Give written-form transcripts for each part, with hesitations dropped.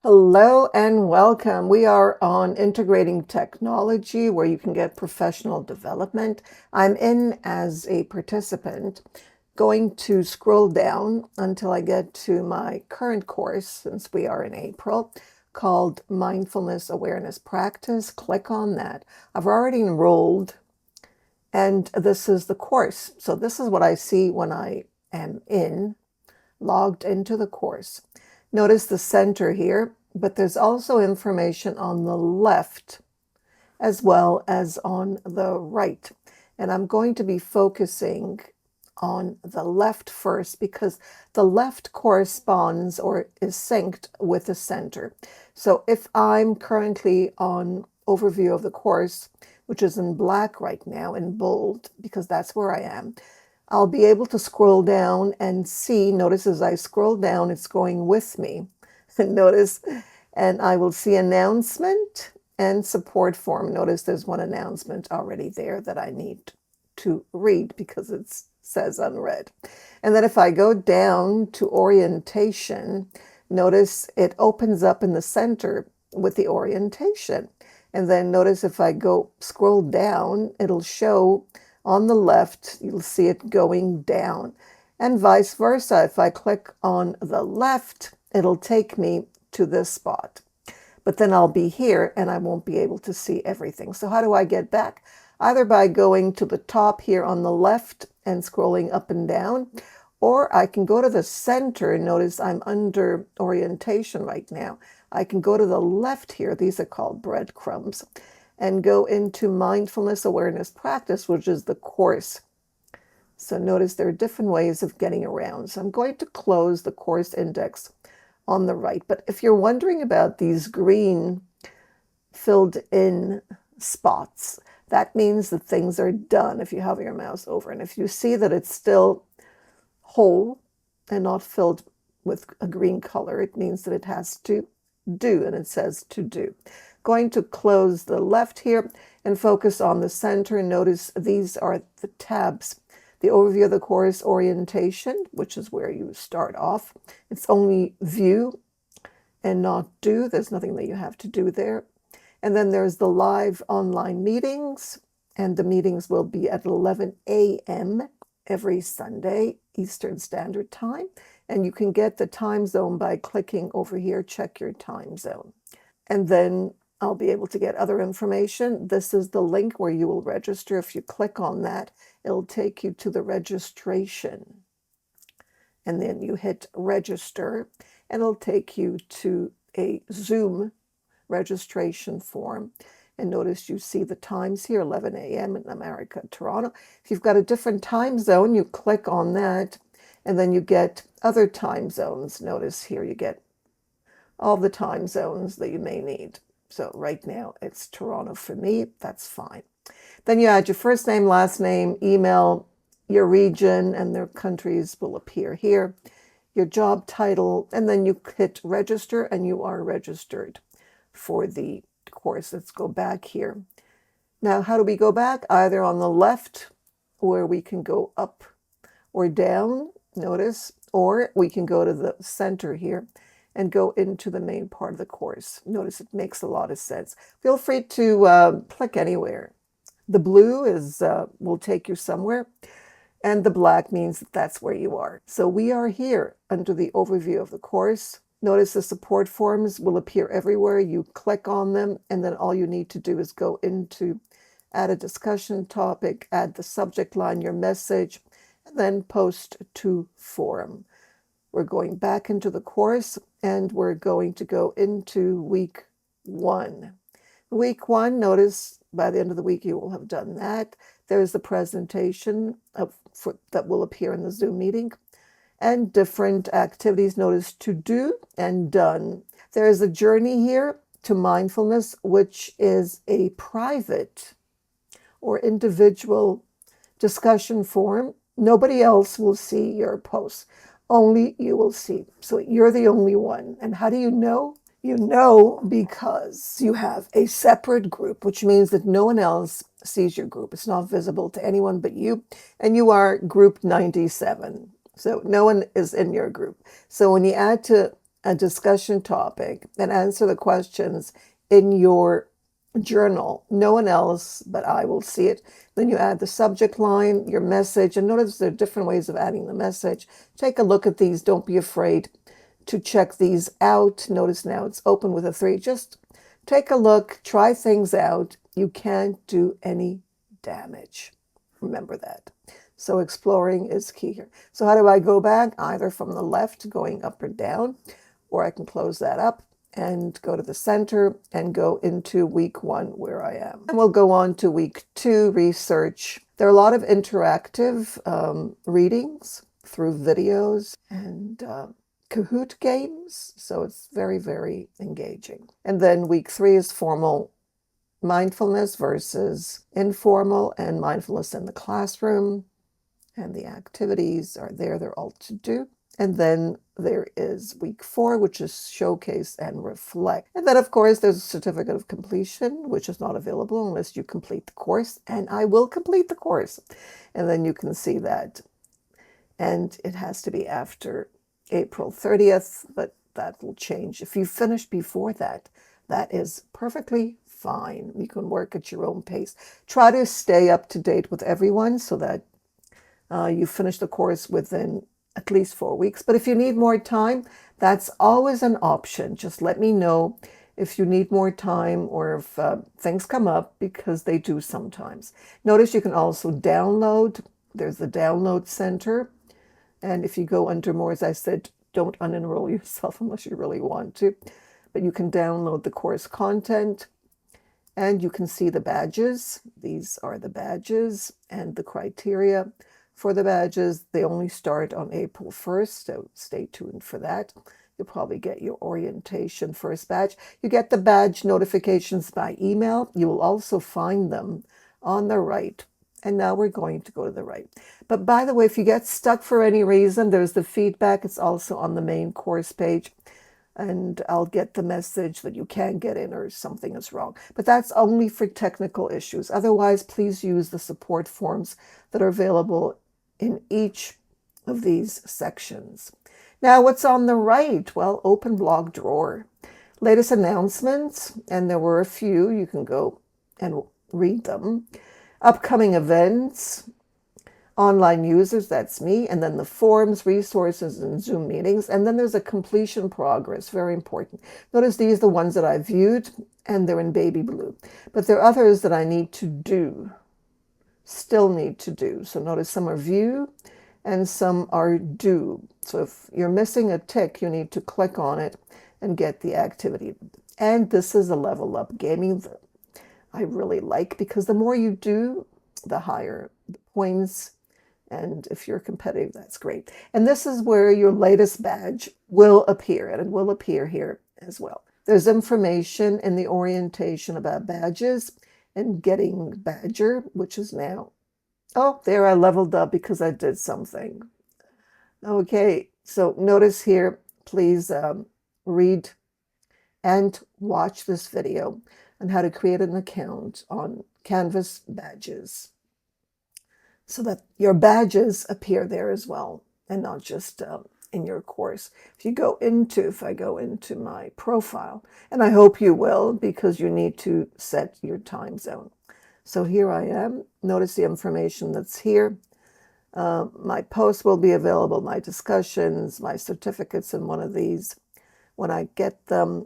Hello and welcome. We are on integrating technology where you can get professional development. I'm in as a participant, going to scroll down until I get to my current course, since we are in April, called Mindfulness Awareness Practice. Click on that. I've already enrolled, and this is the course. So this is what I see when I am logged into the course. Notice the center here, but there's also information on the left as well as on the right. And I'm going to be focusing on the left first because the left corresponds or is synced with the center. So if I'm currently on overview of the course, which is in black right now, in bold, because that's where I am, I'll be able to scroll down and see. Notice as I scroll down, it's going with me. Notice, and I will see announcement and support form. Notice there's one announcement already there that I need to read because it says unread. And then if I go down to orientation, notice it opens up in the center with the orientation. And then notice if I go scroll down, it'll show on the left, you'll see it going down. And vice versa. If I click on the left, it'll take me to this spot. But then I'll be here and I won't be able to see everything. So how do I get back? Either by going to the top here on the left and scrolling up and down, or I can go to the center. Notice I'm under orientation right now. I can go to the left here. These are called breadcrumbs. And go into Mindfulness Awareness Practice, which is the course. So notice there are different ways of getting around. So I'm going to close the course index on the right. But if you're wondering about these green filled in spots, that means that things are done if you hover your mouse over. And if you see that it's still whole and not filled with a green color, it means that it has to do, and it says to do. Going to close the left here and focus on the center. Notice these are the tabs. The overview of the course, orientation, which is where you start off. It's only view and not do. There's nothing that you have to do there. And then there's the live online meetings, and the meetings will be at 11 a.m. every Sunday, Eastern Standard Time. And you can get the time zone by clicking over here, check your time zone. And then I'll be able to get other information. This is the link where you will register. If you click on that, it'll take you to the registration. And then you hit register, and it'll take you to a Zoom registration form. And notice you see the times here, 11 a.m. in America, Toronto. If you've got a different time zone, you click on that, and then you get other time zones. Notice here you get all the time zones that you may need. So right now it's Toronto for me. That's fine. Then you add your first name, last name, email, your region, and their countries will appear here, your job title, and then you hit register and you are registered for the course. Let's go back here. Now, how do we go back? Either on the left, where we can go up or down, notice, or we can go to the center here and go into the main part of the course. Notice it makes a lot of sense. Feel free to click anywhere. The blue will take you somewhere, and the black means that that's where you are. So we are here under the overview of the course. Notice the support forms will appear everywhere. You click on them, and then all you need to do is go into add a discussion topic, add the subject line, your message, and then post to forum. We're going back into the course, and we're going to go into week 1. Week 1, notice by the end of the week you will have done that. There's the presentation that will appear in the Zoom meeting, and different activities. Notice to do and done. There is a journey here to mindfulness, which is a private or individual discussion forum. Nobody else will see your posts. Only you will see. So you're the only one. And how do you know? You know because you have a separate group, which means that no one else sees your group. It's not visible to anyone but you. And you are group 97. So no one is in your group. So when you add to a discussion topic and answer the questions in your journal. No one else but I will see it. Then you add the subject line, your message, and notice there are different ways of adding the message. Take a look at these. Don't be afraid to check these out. Notice now it's open with a 3. Just take a look, try things out. You can't do any damage. Remember that. So exploring is key here. So how do I go back? Either from the left going up or down, or I can close that up and go to the center and go into week 1 where I am. And we'll go on to week 2, research. There are a lot of interactive readings through videos and Kahoot games. So it's very, very engaging. And then week 3 is formal mindfulness versus informal and mindfulness in the classroom. And the activities are there. They're all to do. And then there is week 4, which is showcase and reflect. And then, of course, there's a certificate of completion, which is not available unless you complete the course. And I will complete the course. And then you can see that. And it has to be after April 30th, but that will change. If you finish before that, that is perfectly fine. You can work at your own pace. Try to stay up to date with everyone so that you finish the course within at least 4 weeks. But if you need more time, that's always an option. Just let me know if you need more time or if things come up, because they do sometimes. Notice you can also download. There's the download center. And if you go under more, as I said, don't unenroll yourself unless you really want to. But you can download the course content. And you can see the badges. These are the badges and the criteria for the badges. They only start on April 1st, so stay tuned for that. You'll probably get your orientation first badge. You get the badge notifications by email. You will also find them on the right. And now we're going to go to the right. But by the way, if you get stuck for any reason, there's the feedback. It's also on the main course page. And I'll get the message that you can't get in or something is wrong. But that's only for technical issues. Otherwise, please use the support forms that are available in each of these sections. Now, what's on the right? Well, open blog drawer. Latest announcements, and there were a few. You can go and read them. Upcoming events, online users, that's me, and then the forums, resources, and Zoom meetings. And then there's a completion progress, very important. Notice these are the ones that I viewed, and they're in baby blue. But there are others that I need to do, still need to do. So notice some are view, and some are due. So if you're missing a tick, you need to click on it and get the activity. And this is a level up gaming that I really like, because the more you do, the higher the points. And if you're competitive, that's great. And this is where your latest badge will appear, and it will appear here as well. There's information in the orientation about badges and getting badger, which is now, oh, there I leveled up because I did something. Okay, so notice here, please read and watch this video on how to create an account on Canvas badges, so that your badges appear there as well, and not just in your course. If I go into my profile, and I hope you will, because you need to set your time zone. So here I am. Notice the information that's here. My posts will be available, my discussions, my certificates in one of these when I get them.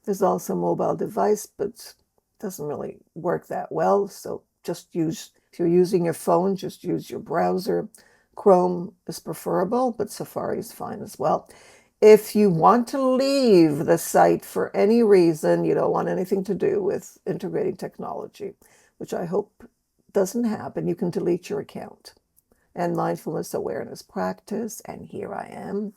There's also a mobile device, but it doesn't really work that well. So just use, if you're using your phone, just use your browser. Chrome is preferable, but Safari is fine as well. If you want to leave the site for any reason, you don't want anything to do with integrating technology, which I hope doesn't happen, you can delete your account. And mindfulness awareness practice, and here I am.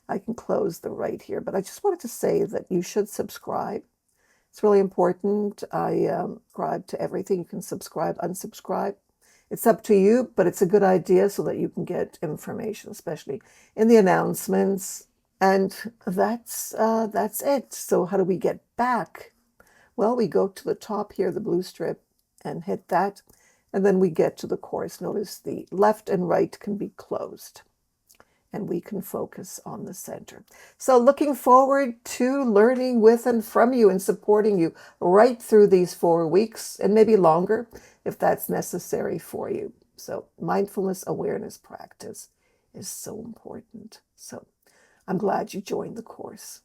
I can close the right here, but I just wanted to say that you should subscribe. It's really important. I subscribe to everything. You can subscribe, unsubscribe. It's up to you, but it's a good idea so that you can get information, especially in the announcements. And that's it. So how do we get back? Well, we go to the top here, the blue strip, and hit that. And then we get to the course. Notice the left and right can be closed. and we can focus on the center. So looking forward to learning with and from you and supporting you right through these 4 weeks and maybe longer if that's necessary for you. So mindfulness awareness practice is so important. So I'm glad you joined the course.